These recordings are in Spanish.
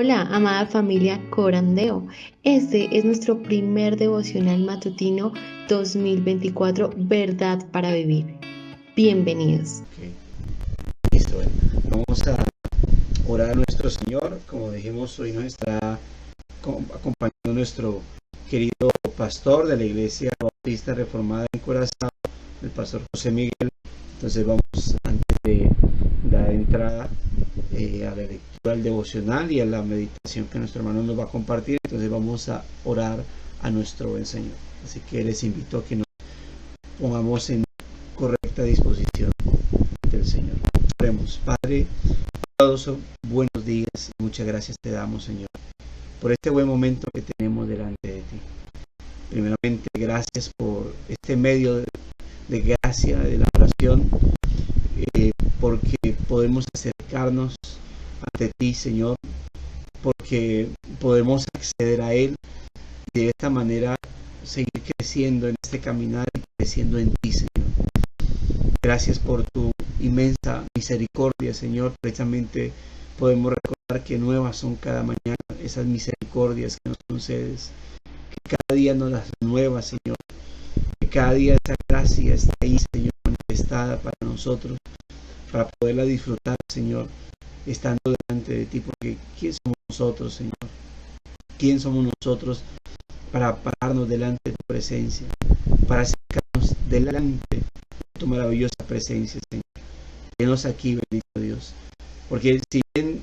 Hola, amada familia Corandeo. Este es nuestro primer devocional matutino 2024, Verdad para Vivir. Bienvenidos. Okay. Listo, vamos a orar a nuestro Señor. Como dijimos, hoy nos estará acompañando nuestro querido pastor de la Iglesia Bautista Reformada en Curazao, el pastor José Miguel. Entonces vamos, antes de dar entrada a la lectura del devocional y a la meditación que nuestro hermano nos va a compartir, entonces vamos a orar a nuestro buen Señor. Así que les invito a que nos pongamos en correcta disposición del Señor. Oremos. Padre, todos buenos días y muchas gracias te damos, Señor, por este buen momento que tenemos delante de ti. Primeramente, gracias por este medio de gracia, de la oración, porque podemos acercarnos ante ti, Señor, porque podemos acceder a Él y de esta manera seguir creciendo en este caminar y creciendo en ti, Señor. Gracias por tu inmensa misericordia, Señor. Precisamente podemos recordar que nuevas son cada mañana esas misericordias que nos concedes, que cada día nos las renuevas, Señor, que cada día esa gracia está ahí, Señor, manifestada para nosotros, para poderla disfrutar, Señor, estando delante de ti, porque ¿quién somos nosotros, Señor? ¿Quién somos nosotros para pararnos delante de tu presencia, para acercarnos delante de tu maravillosa presencia, Señor? Venos aquí, bendito Dios, porque si bien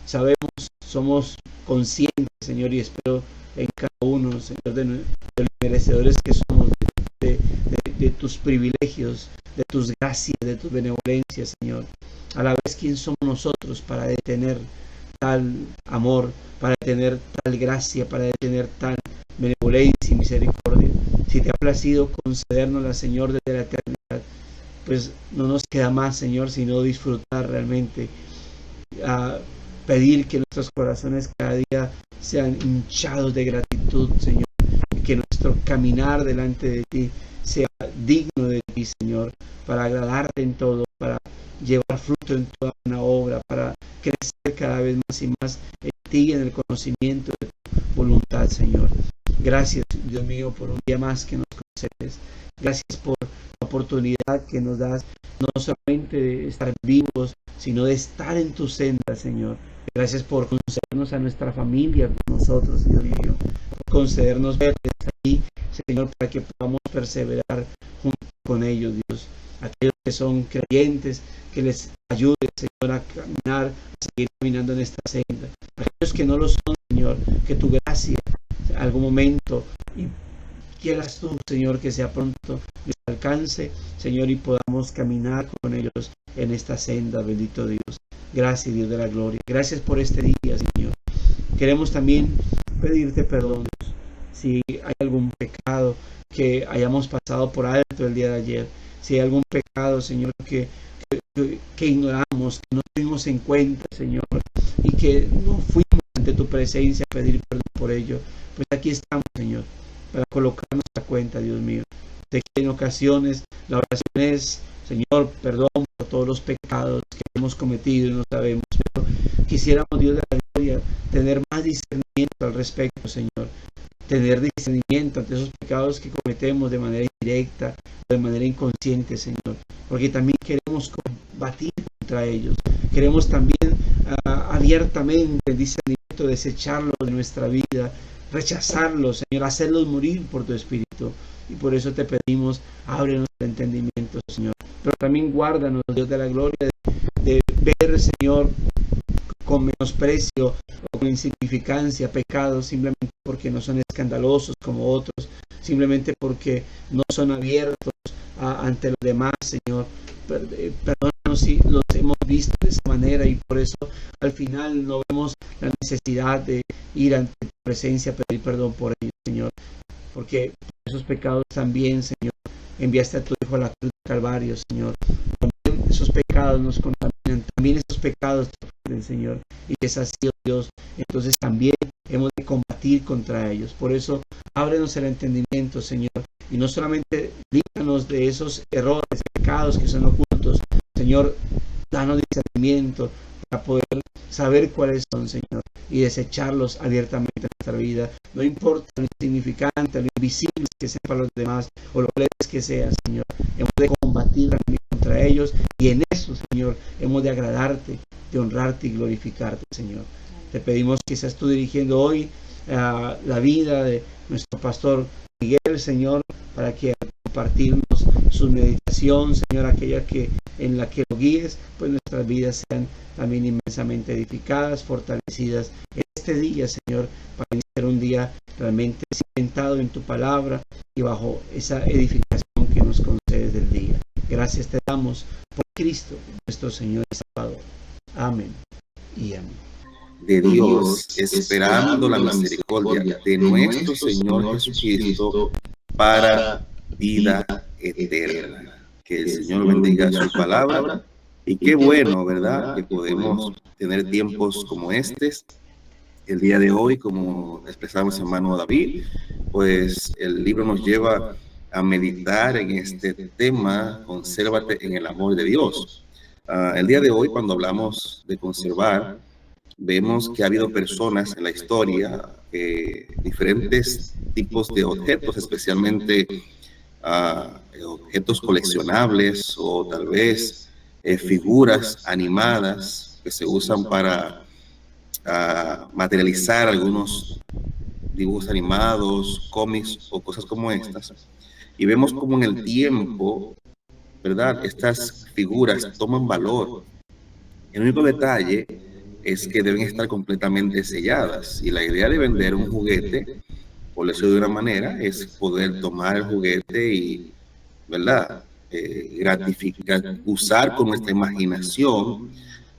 sabemos, somos conscientes, Señor, y espero en cada uno, Señor, de los merecedores que somos de tus privilegios, de tus gracias, de tus benevolencias, Señor. A la vez, ¿quién somos nosotros para detener tal amor, para detener tal gracia, para detener tal benevolencia y misericordia? Si te ha placido concedernosla, Señor, desde la eternidad, pues no nos queda más, Señor, sino disfrutar realmente, a pedir que nuestros corazones cada día sean hinchados de gratitud, Señor, y que nuestro caminar delante de ti sea digno de ti, Señor, para agradarte en todo, para llevar fruto en toda una obra, para crecer cada vez más y más en ti y en el conocimiento de tu voluntad, Señor. Gracias, Dios mío, por un día más que nos concedes. Gracias por la oportunidad que nos das, no solamente de estar vivos, sino de estar en tu senda, Señor. Gracias por concedernos a nuestra familia con nosotros, Dios mío. Por concedernos verles ahí, Señor, para que podamos perseverar junto con ellos, Dios. Aquellos que son creyentes, que les ayude, Señor, a caminar, a seguir caminando en esta senda. Aquellos que no lo son, Señor, que tu gracia en algún momento y quieras tú, Señor, que sea pronto les alcance, Señor, y podamos caminar con ellos en esta senda, bendito Dios. Gracias, Dios de la gloria. Gracias por este día, Señor. Queremos también pedirte perdón, Dios, si hay algún pecado que hayamos pasado por alto el día de ayer, si hay algún pecado, Señor, que ignoramos, que no tuvimos en cuenta, Señor, y que no fuimos ante tu presencia a pedir perdón por ello. Pues aquí estamos, Señor, para colocarnos a cuenta, Dios mío. De que en ocasiones la oración es: Señor, perdón por todos los pecados que hemos cometido y no sabemos. Pero quisiéramos, Dios de la gloria, tener más discernimiento al respecto, Señor. Tener discernimiento ante esos pecados que cometemos de manera indirecta o de manera inconsciente, Señor. Porque también queremos combatir contra ellos. Queremos también abiertamente el discernimiento, desecharlo de nuestra vida, rechazarlos, Señor, hacerlos morir por tu Espíritu. Y por eso te pedimos, ábrenos el entendimiento, Señor. Pero también guárdanos, Dios de la gloria, de ver, Señor, con menosprecio o con insignificancia pecados simplemente porque no son escandalosos como otros, simplemente porque no son abiertos ante los demás, Señor. Perdónanos si los hemos visto de esa manera y por eso al final no vemos la necesidad de ir ante tu presencia a pedir perdón por ellos, Señor. Porque esos pecados también, Señor, enviaste a tu Hijo a la cruz del Calvario, Señor. También esos pecados nos contaminan, también esos pecados te ofenden, Señor. Y es así, oh Dios, entonces también hemos de combatir contra ellos. Por eso, ábrenos el entendimiento, Señor. Y no solamente líbranos de esos errores, pecados que son ocultos. Señor, danos discernimiento para poder saber cuáles son, Señor, y desecharlos abiertamente en nuestra vida. No importa lo insignificante, lo invisible que sea para los demás, o lo leves que sea, Señor. Hemos de combatir también contra ellos, y en eso, Señor, hemos de agradarte, de honrarte y glorificarte, Señor. Te pedimos que seas tú dirigiendo hoy la vida de nuestro pastor Miguel, Señor, para que al compartirnos su meditación, Señor, aquella que en la que lo guíes, pues nuestras vidas sean también inmensamente edificadas, fortalecidas en este día, Señor, para ser un día realmente cimentado en tu palabra y bajo esa edificación que nos concedes del día. Gracias te damos por Cristo, nuestro Señor y Salvador. Amén y amén. De Dios, esperando la misericordia de nuestro Señor Jesucristo para vida eterna. Que el Señor bendiga su palabra, y qué bueno, ¿verdad?, que podemos tener tiempos como estos. El día de hoy, como expresamos hermano David, pues el libro nos lleva a meditar en este tema: consérvate en el amor de Dios. El día de hoy, cuando hablamos de conservar, vemos que ha habido personas en la historia, diferentes tipos de objetos, especialmente objetos coleccionables, o tal vez figuras animadas que se usan para materializar algunos dibujos animados, cómics o cosas como estas. Y vemos como en el tiempo, ¿verdad?, estas figuras toman valor. El único detalle es que deben estar completamente selladas, y la idea de vender un juguete, por decirlo de una manera, es poder tomar el juguete y, ¿verdad?, gratificar, usar con nuestra imaginación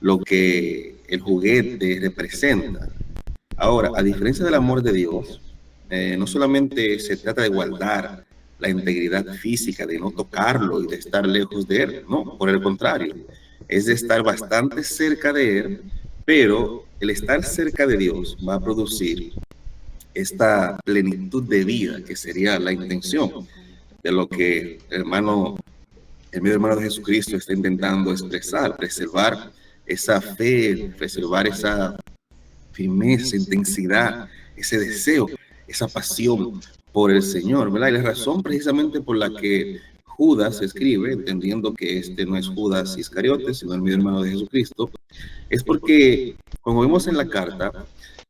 lo que el juguete representa. Ahora, a diferencia del amor de Dios, no solamente se trata de guardar la integridad física, de no tocarlo y de estar lejos de él, no, por el contrario, es de estar bastante cerca de él, pero el estar cerca de Dios va a producir esta plenitud de vida, que sería la intención de lo que el medio hermano de Jesucristo está intentando expresar: preservar esa fe, preservar esa firmeza, intensidad, ese deseo, esa pasión por el Señor, ¿verdad? Y la razón precisamente por la que Judas escribe, entendiendo que este no es Judas Iscariote, sino el medio hermano de Jesucristo, es porque, como vemos en la carta,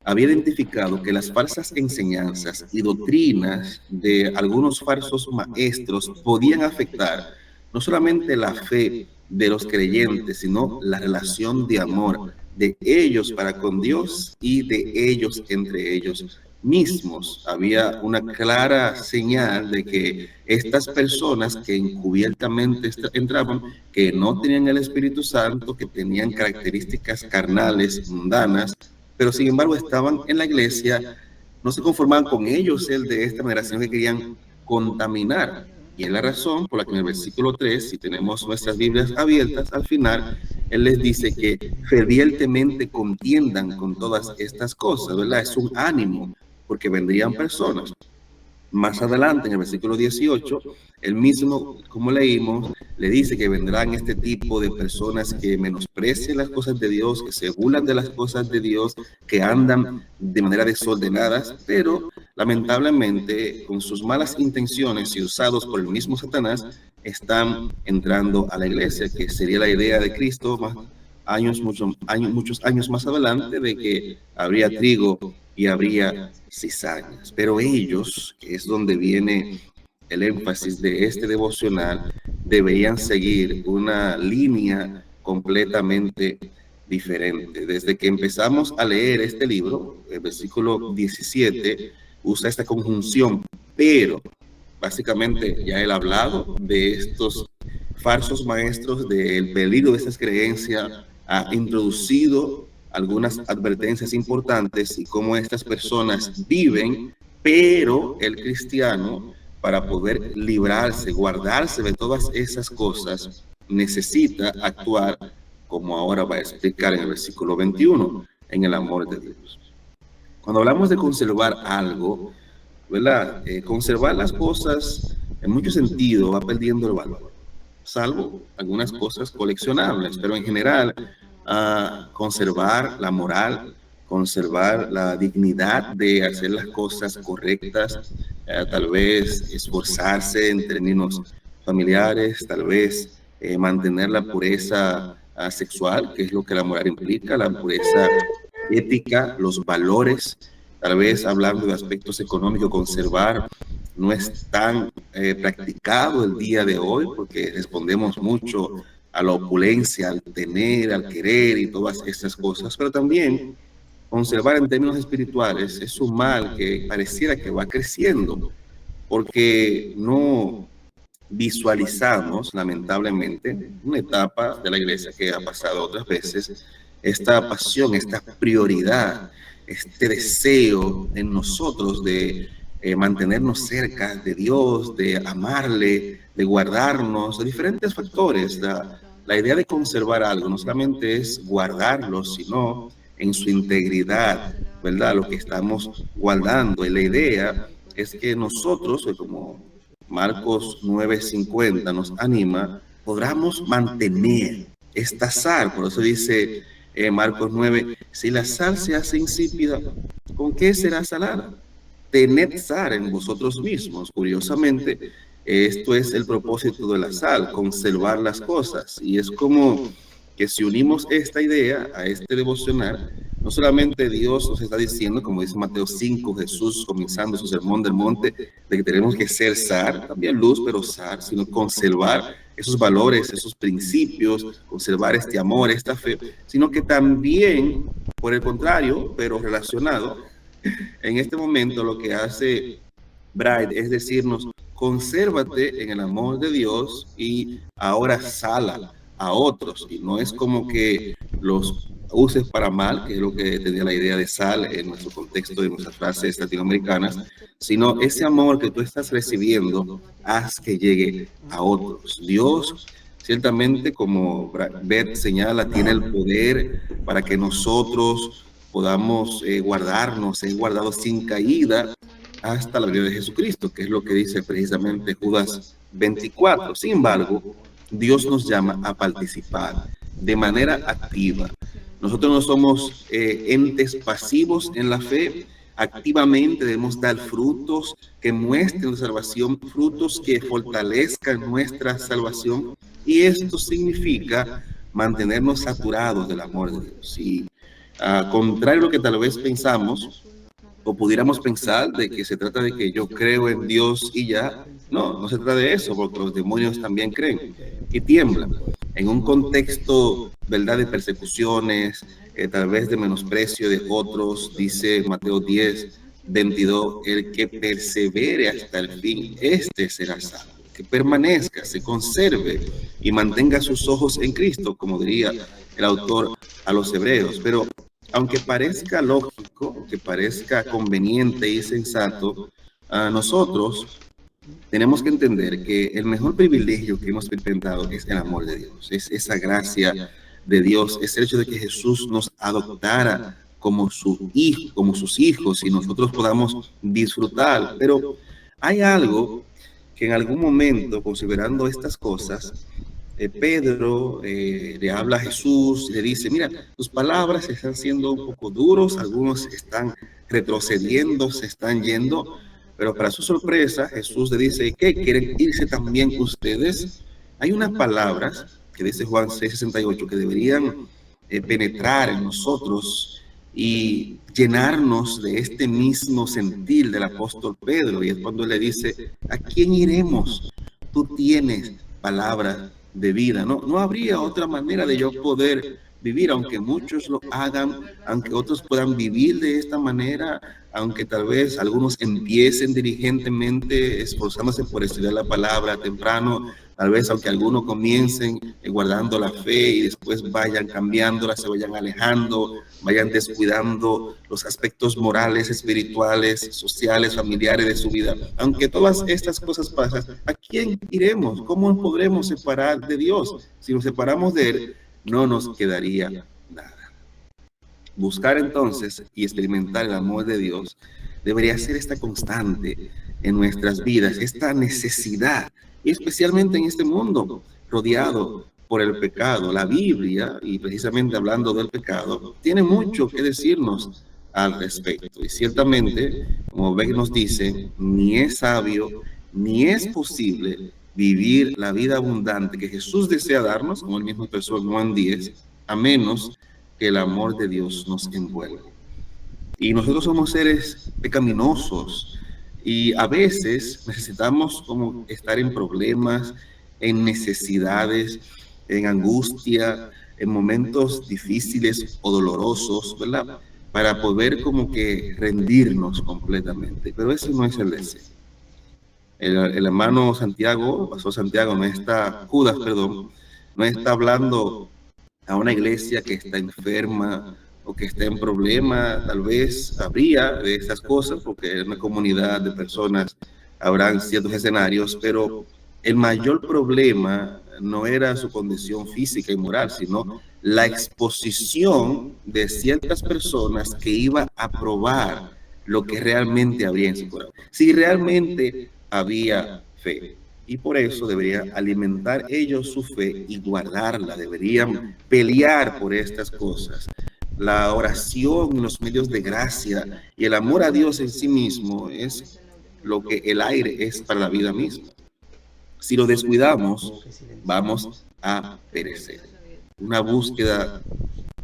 había identificado que las falsas enseñanzas y doctrinas de algunos falsos maestros podían afectar no solamente la fe de los creyentes, sino la relación de amor de ellos para con Dios y de ellos entre ellos mismos. Había una clara señal de que estas personas que encubiertamente entraban, que no tenían el Espíritu Santo, que tenían características carnales, mundanas, pero sin embargo estaban en la iglesia, no se conformaban con ellos de esta manera, sino que querían contaminar. Y es la razón por la que en el versículo 3, si tenemos nuestras Biblias abiertas, al final, él les dice que fervientemente contiendan con todas estas cosas, ¿verdad? Es un ánimo, porque vendrían personas. Más adelante, en el versículo 18, él mismo, como leímos, le dice que vendrán este tipo de personas que menosprecian las cosas de Dios, que se burlan de las cosas de Dios, que andan de manera desordenadas, pero lamentablemente con sus malas intenciones y usados por el mismo Satanás, están entrando a la iglesia, que sería la idea de Cristo muchos años más adelante, de que habría trigo y habría cizañas. Pero ellos, que es donde viene el énfasis de este devocional, deberían seguir una línea completamente diferente. Desde que empezamos a leer este libro, el versículo 17 usa esta conjunción, pero básicamente ya él ha hablado de estos falsos maestros, del peligro de estas creencias, ha introducido algunas advertencias importantes y cómo estas personas viven, pero el cristiano, para poder librarse, guardarse de todas esas cosas, necesita actuar, como ahora va a explicar en el versículo 21, en el amor de Dios. Cuando hablamos de conservar algo, ¿verdad? Conservar las cosas en mucho sentido va perdiendo el valor, salvo algunas cosas coleccionables, pero en general conservar la moral, conservar la dignidad de hacer las cosas correctas, tal vez esforzarse en términos familiares, tal vez mantener la pureza sexual, que es lo que la moral implica, la pureza ética, los valores, tal vez hablando de aspectos económicos, conservar no es tan practicado el día de hoy, porque respondemos mucho a la opulencia, al tener, al querer y todas estas cosas, pero también conservar en términos espirituales es un mal que pareciera que va creciendo, porque no visualizamos, lamentablemente, una etapa de la iglesia que ha pasado otras veces, esta pasión, esta prioridad, este deseo en nosotros de mantenernos cerca de Dios, de amarle, de guardarnos, de diferentes factores. La idea de conservar algo no solamente es guardarlo, sino en su integridad, ¿verdad? Lo que estamos guardando. Y la idea es que nosotros, como Marcos 9:50 nos anima, podamos mantener esta sal. Por eso dice Marcos 9, si la sal se hace insípida, ¿con qué será salada? Tened sal en vosotros mismos. Curiosamente, esto es el propósito de la sal, conservar las cosas. Y es como que si unimos esta idea a este devocional, no solamente Dios nos está diciendo, como dice Mateo 5, Jesús comenzando su sermón del monte, de que tenemos que ser sal, también luz, pero sal, sino conservar esos valores, esos principios, conservar este amor, esta fe, sino que también, por el contrario, pero relacionado, en este momento lo que hace Bright es decirnos, consérvate en el amor de Dios y ahora sala a otros. Y no es como que los uses para mal, que es lo que tenía la idea de sal en nuestro contexto de nuestras frases latinoamericanas, sino ese amor que tú estás recibiendo, haz que llegue a otros. Dios, ciertamente, como Beth señala, tiene el poder para que nosotros podamos guardarnos, ser guardados sin caída hasta la venida de Jesucristo, que es lo que dice precisamente Judas 24. Sin embargo, Dios nos llama a participar de manera activa. Nosotros no somos entes pasivos en la fe. Activamente debemos dar frutos que muestren la salvación, frutos que fortalezcan nuestra salvación. Y esto significa mantenernos saturados del amor de Dios. Y contrario a lo que tal vez pensamos, o pudiéramos pensar de que se trata de que yo creo en Dios y ya. No, no se trata de eso, porque los demonios también creen y tiemblan. En un contexto, ¿verdad?, de persecuciones, tal vez de menosprecio de otros, dice Mateo 10:22, el que persevere hasta el fin, este será salvo. Que permanezca, se conserve y mantenga sus ojos en Cristo, como diría el autor a los Hebreos. Pero aunque parezca lógico, que parezca conveniente y sensato, nosotros tenemos que entender que el mejor privilegio que hemos experimentado es el amor de Dios, es esa gracia de Dios, es el hecho de que Jesús nos adoptara como su hijo, como sus hijos, y nosotros podamos disfrutar. Pero hay algo que en algún momento, considerando estas cosas, Pedro le habla a Jesús y le dice, mira, tus palabras están siendo un poco duros, algunos están retrocediendo, se están yendo, pero para su sorpresa Jesús le dice, ¿qué? ¿Quieren irse también ustedes? Hay unas palabras que dice Juan 6:68 que deberían penetrar en nosotros y llenarnos de este mismo sentir del apóstol Pedro, y es cuando le dice, ¿a quién iremos? Tú tienes palabras de vida. No habría otra manera de yo poder vivir, aunque muchos lo hagan, aunque otros puedan vivir de esta manera, aunque tal vez algunos empiecen diligentemente esforzándose por estudiar la palabra temprano, tal vez aunque algunos comiencen guardando la fe y después vayan cambiándola, se vayan alejando, vayan descuidando los aspectos morales, espirituales, sociales, familiares de su vida. Aunque todas estas cosas pasan, ¿a quién iremos? ¿Cómo nos podremos separar de Dios? Si nos separamos de Él, no nos quedaría nada. Buscar entonces y experimentar el amor de Dios debería ser esta constante en nuestras vidas, esta necesidad, y especialmente en este mundo rodeado por el pecado. La Biblia, y precisamente hablando del pecado, tiene mucho que decirnos al respecto. Y ciertamente, como Beck nos dice, ni es sabio, ni es posible vivir la vida abundante que Jesús desea darnos, como él mismo expresó en Juan 10, a menos que el amor de Dios nos envuelva. Y nosotros somos seres pecaminosos y a veces necesitamos como estar en problemas, en necesidades, en angustia, en momentos difíciles o dolorosos, ¿verdad? Para poder como que rendirnos completamente. Pero ese no es el deseo. El hermano Santiago, pastor Santiago, Judas, perdón, no está hablando a una iglesia que está enferma o que está en problema. Tal vez habría de estas cosas, porque en una comunidad de personas habrán ciertos escenarios, pero el mayor problema no era su condición física y moral, sino la exposición de ciertas personas que iban a probar lo que realmente habría en su corazón. Si realmente había fe. Y por eso deberían alimentar ellos su fe y guardarla. Deberían pelear por estas cosas. La oración y los medios de gracia y el amor a Dios en sí mismo es lo que el aire es para la vida misma. Si lo descuidamos, vamos a perecer. Una búsqueda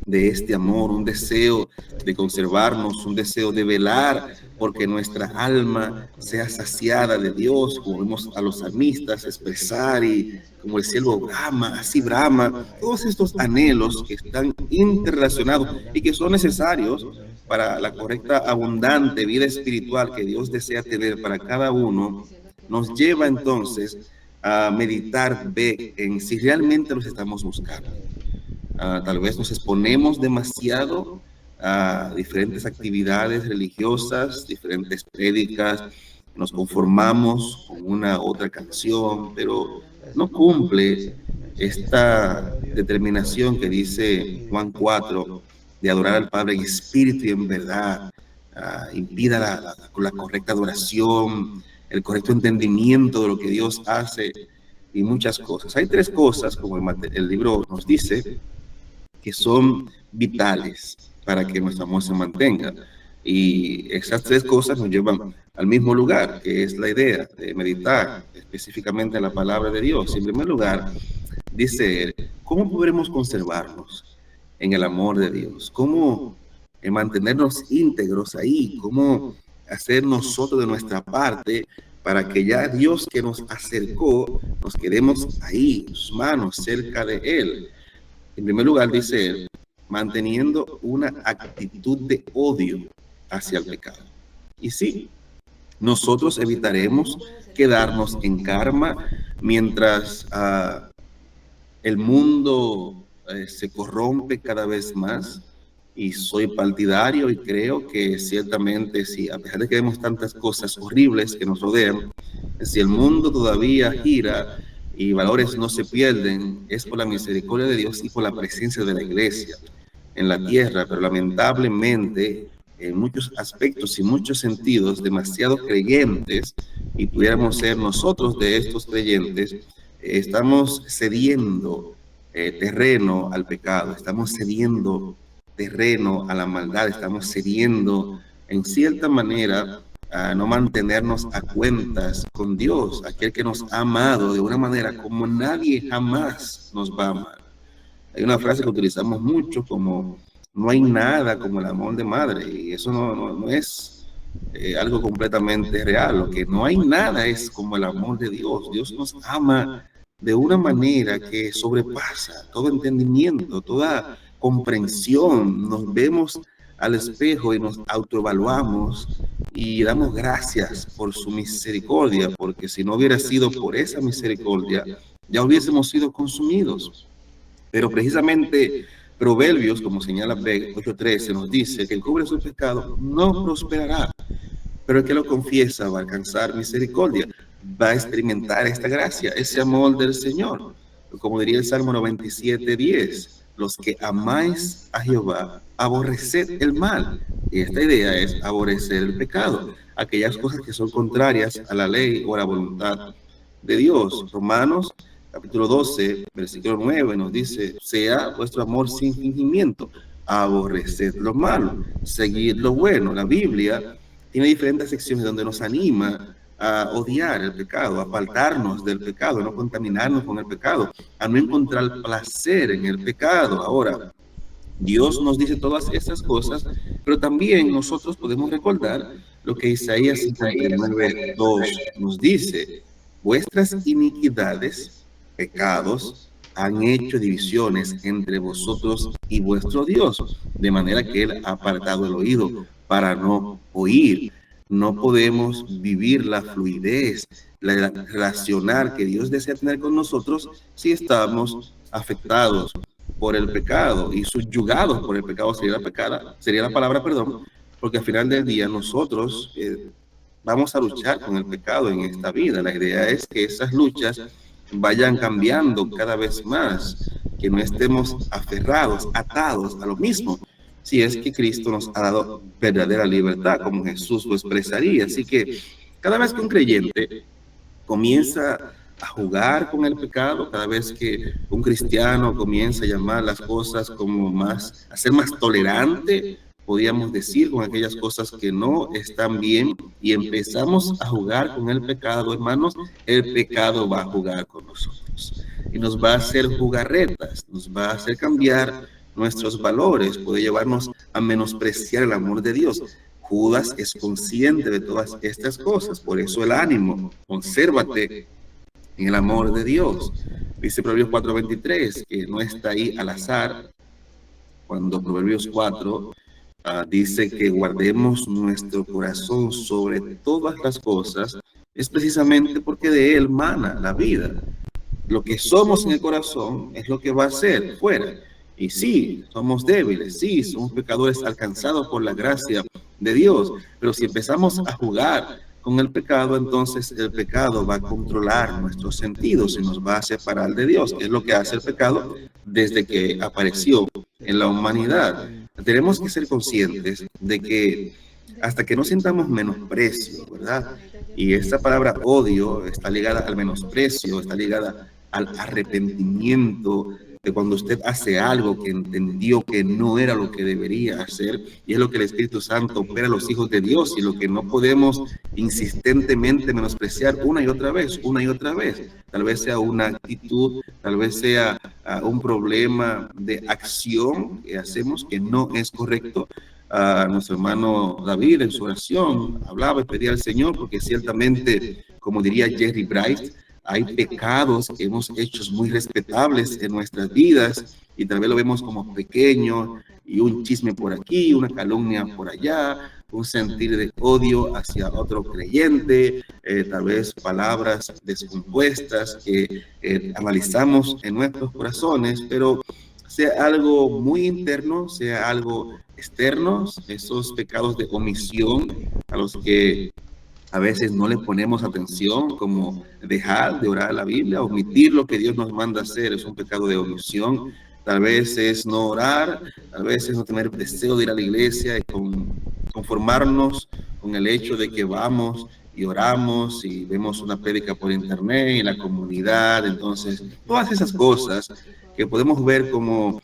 de este amor, un deseo de conservarnos, un deseo de velar porque nuestra alma sea saciada de Dios, como vemos a los salmistas expresar, y como el cielo brama, así brama, todos estos anhelos que están interrelacionados y que son necesarios para la correcta, abundante vida espiritual que Dios desea tener para cada uno, nos lleva entonces a meditar en si realmente los estamos buscando. Tal vez nos exponemos demasiado a diferentes actividades religiosas, diferentes prédicas, nos conformamos con una otra canción, pero no cumple esta determinación que dice Juan 4 de adorar al Padre en espíritu y en verdad. Impida la correcta adoración, el correcto entendimiento de lo que Dios hace y muchas cosas. Hay tres cosas, como el libro nos dice, que son vitales para que nuestro amor se mantenga. Y esas tres cosas nos llevan al mismo lugar, que es la idea de meditar específicamente en la palabra de Dios. En primer lugar, dice, ¿cómo podremos conservarnos en el amor de Dios? ¿Cómo mantenernos íntegros ahí? ¿Cómo hacer nosotros de nuestra parte para que ya Dios que nos acercó, nos quedemos ahí, en sus manos, cerca de Él? En primer lugar, dice él, manteniendo una actitud de odio hacia el pecado. Y sí, nosotros evitaremos quedarnos en karma mientras el mundo se corrompe cada vez más. Y soy partidario y creo que ciertamente, si a pesar de que vemos tantas cosas horribles que nos rodean, si el mundo todavía gira y valores no se pierden, es por la misericordia de Dios y por la presencia de la iglesia en la tierra. Pero lamentablemente, en muchos aspectos y muchos sentidos, demasiados creyentes, y pudiéramos ser nosotros de estos creyentes, estamos cediendo terreno al pecado, estamos cediendo terreno a la maldad, estamos cediendo en cierta manera a no mantenernos a cuentas con Dios, aquel que nos ha amado de una manera como nadie jamás nos va a amar. Hay una frase que utilizamos mucho como no hay nada como el amor de madre, y eso no es algo completamente real. Lo que no hay nada es como el amor de Dios. Dios nos ama de una manera que sobrepasa todo entendimiento, toda comprensión. Nos vemos al espejo y nos autoevaluamos y damos gracias por su misericordia, porque si no hubiera sido por esa misericordia, ya hubiésemos sido consumidos. Pero precisamente Proverbios, como señala Beck 8:13, nos dice que el que cubre su pecado no prosperará, pero el que lo confiesa va a alcanzar misericordia, va a experimentar esta gracia, ese amor del Señor. Como diría el Salmo 97:10, los que amáis a Jehová, aborreced el mal. Y esta idea es aborrecer el pecado, aquellas cosas que son contrarias a la ley o a la voluntad de Dios. Romanos capítulo 12, versículo 9, nos dice: sea vuestro amor sin fingimiento, aborreced lo malo, seguid lo bueno. La Biblia tiene diferentes secciones donde nos anima a odiar el pecado, a apartarnos del pecado, a no contaminarnos con el pecado, a no encontrar placer en el pecado. Ahora, Dios nos dice todas estas cosas, pero también nosotros podemos recordar lo que Isaías 59:2 nos dice: vuestras iniquidades, pecados, han hecho divisiones entre vosotros y vuestro Dios, de manera que Él ha apartado el oído para no oír. No podemos vivir la fluidez, la relacionar que Dios desea tener con nosotros si estamos afectados por el pecado y subyugados por el pecado, sería la palabra, porque al final del día nosotros vamos a luchar con el pecado en esta vida. La idea es que esas luchas vayan cambiando cada vez más, que no estemos aferrados, atados a lo mismo, si es que Cristo nos ha dado verdadera libertad, como Jesús lo expresaría. Así que cada vez que un creyente comienza a jugar con el pecado, cada vez que un cristiano comienza a llamar las cosas como más, a ser más tolerante, podríamos decir, con aquellas cosas que no están bien, y empezamos a jugar con el pecado, hermanos, el pecado va a jugar con nosotros y nos va a hacer jugarretas, nos va a hacer cambiar nuestros valores, puede llevarnos a menospreciar el amor de Dios. Judas es consciente de todas estas cosas, por eso el ánimo: consérvate en el amor de Dios. Dice Proverbios 4:23, que no está ahí al azar, cuando Proverbios 4 dice que guardemos nuestro corazón sobre todas las cosas, es precisamente porque de él mana la vida. Lo que somos en el corazón es lo que va a ser fuera. Y sí, somos débiles, sí, somos pecadores alcanzados por la gracia de Dios, pero si empezamos a jugar con el pecado, entonces el pecado va a controlar nuestros sentidos y nos va a separar de Dios, que es lo que hace el pecado desde que apareció en la humanidad. Tenemos que ser conscientes de que hasta que no sintamos menosprecio, ¿verdad? Y esta palabra odio está ligada al menosprecio, está ligada al arrepentimiento de cuando usted hace algo que entendió que no era lo que debería hacer, y es lo que el Espíritu Santo opera a los hijos de Dios, y lo que no podemos insistentemente menospreciar una y otra vez. Tal vez sea una actitud, tal vez sea un problema de acción que hacemos que no es correcto. Nuestro hermano David en su oración hablaba y pedía al Señor, porque ciertamente, como diría Jerry Bright, hay pecados que hemos hecho muy respetables en nuestras vidas y tal vez lo vemos como pequeño, y un chisme por aquí, una calumnia por allá, un sentir de odio hacia otro creyente, tal vez palabras descompuestas que analizamos en nuestros corazones, pero sea algo muy interno, sea algo externo, esos pecados de omisión a los que a veces no le ponemos atención, como dejar de orar la Biblia, omitir lo que Dios nos manda hacer, es un pecado de omisión. Tal vez es no orar, tal vez es no tener deseo de ir a la iglesia y conformarnos con el hecho de que vamos y oramos y vemos una prédica por internet en la comunidad. Entonces, todas esas cosas que podemos ver como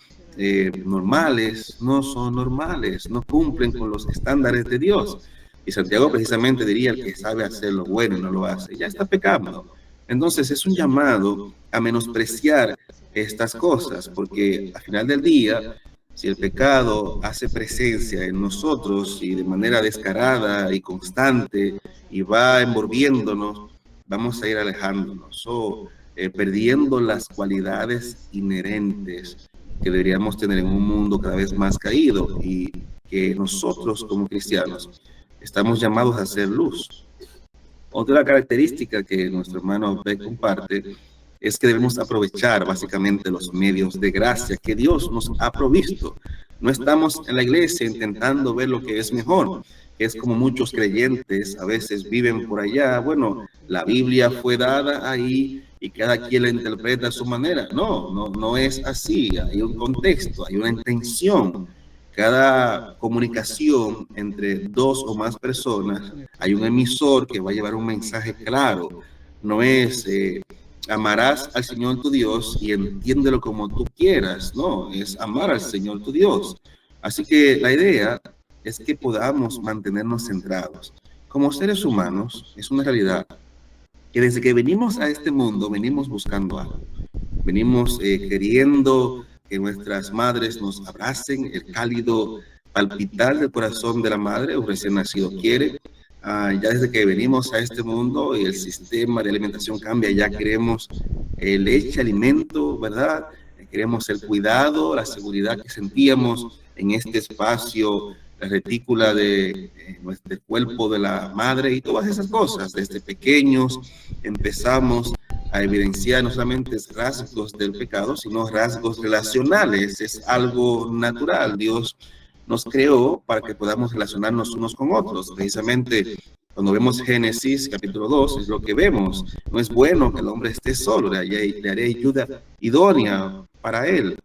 normales, no son normales, no cumplen con los estándares de Dios. Y Santiago precisamente diría: el que sabe hacer lo bueno y no lo hace, ya está pecando. Entonces es un llamado a menospreciar estas cosas, porque al final del día, si el pecado hace presencia en nosotros y de manera descarada y constante y va envolviéndonos, vamos a ir alejándonos o perdiendo las cualidades inherentes que deberíamos tener en un mundo cada vez más caído, y que nosotros como cristianos estamos llamados a hacer luz. Otra característica que nuestro hermano Beck comparte es que debemos aprovechar básicamente los medios de gracia que Dios nos ha provisto. No estamos en la iglesia intentando ver lo que es mejor, que es como muchos creyentes a veces viven por allá. Bueno, la Biblia fue dada ahí y cada quien la interpreta a su manera. No es así. Hay un contexto, hay una intención. Cada comunicación entre dos o más personas, hay un emisor que va a llevar un mensaje claro. No es amarás al Señor tu Dios y entiéndelo como tú quieras, no, es amar al Señor tu Dios. Así que la idea es que podamos mantenernos centrados. Como seres humanos, es una realidad que desde que venimos a este mundo, venimos buscando algo. Venimos queriendo que nuestras madres nos abracen, el cálido palpitar del corazón de la madre, un recién nacido quiere. Ya desde que venimos a este mundo y el sistema de alimentación cambia, ya queremos leche, alimento, ¿verdad? Queremos el cuidado, la seguridad que sentíamos en este espacio, la retícula de nuestro cuerpo de la madre y todas esas cosas. Desde pequeños empezamos a evidenciar no solamente rasgos del pecado, sino rasgos relacionales. Es algo natural. Dios nos creó para que podamos relacionarnos unos con otros. Precisamente cuando vemos Génesis capítulo 2, es lo que vemos. No es bueno que el hombre esté solo, le haré ayuda idónea para él.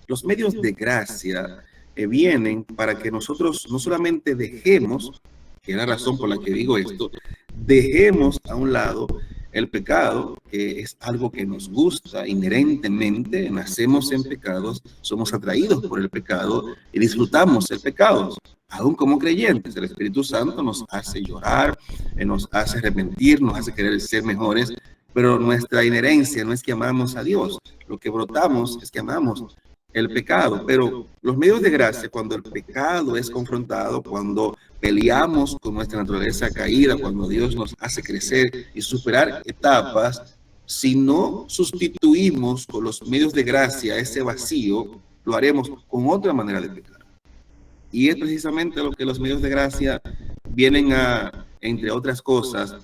Los medios de gracia vienen para que nosotros no solamente dejemos, que es la razón por la que digo esto, dejemos a un lado el pecado, que es algo que nos gusta inherentemente, nacemos en pecados, somos atraídos por el pecado y disfrutamos el pecado. Aún como creyentes, el Espíritu Santo nos hace llorar, nos hace arrepentir, nos hace querer ser mejores, pero nuestra inherencia no es que amamos a Dios, lo que brotamos es que amamos el pecado. Pero los medios de gracia, cuando el pecado es confrontado, cuando peleamos con nuestra naturaleza caída, cuando Dios nos hace crecer y superar etapas, si no sustituimos con los medios de gracia ese vacío, lo haremos con otra manera de pecar. Y es precisamente lo que los medios de gracia vienen a, entre otras cosas,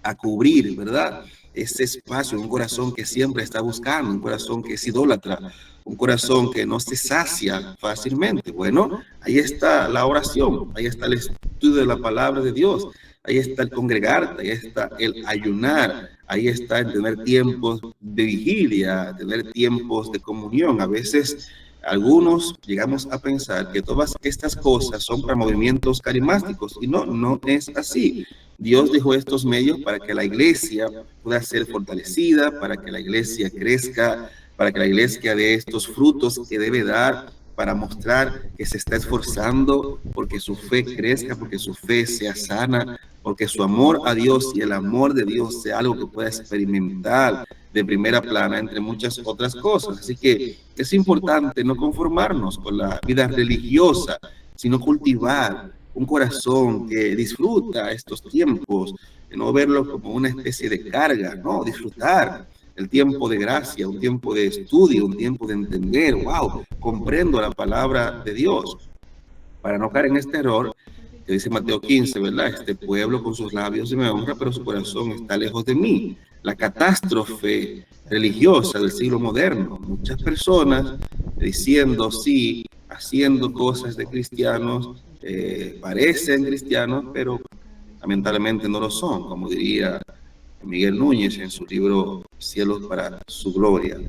a cubrir, ¿verdad? Ese espacio, un corazón que siempre está buscando, un corazón que es idólatra, un corazón que no se sacia fácilmente. Bueno, ahí está la oración, ahí está el estudio de la palabra de Dios, ahí está el congregarte, ahí está el ayunar, ahí está el tener tiempos de vigilia, tener tiempos de comunión. A veces algunos llegamos a pensar que todas estas cosas son para movimientos carismáticos y no es así. Dios dejó estos medios para que la iglesia pueda ser fortalecida, para que la iglesia crezca, para que la iglesia dé estos frutos que debe dar, para mostrar que se está esforzando porque su fe crezca, porque su fe sea sana, porque su amor a Dios y el amor de Dios sea algo que pueda experimentar de primera plana, entre muchas otras cosas. Así que es importante no conformarnos con la vida religiosa, sino cultivar un corazón que disfruta estos tiempos, de no verlo como una especie de carga, no, disfrutar el tiempo de gracia, un tiempo de estudio, un tiempo de entender, wow, comprendo la palabra de Dios, para no caer en este error que dice Mateo 15, ¿verdad? Este pueblo con sus labios me honra, pero su corazón está lejos de mí. La catástrofe religiosa del siglo moderno, muchas personas diciendo sí, haciendo cosas de cristianos, parecen cristianos, pero lamentablemente no lo son, como diría Miguel Núñez en su libro Cielos para su Gloria.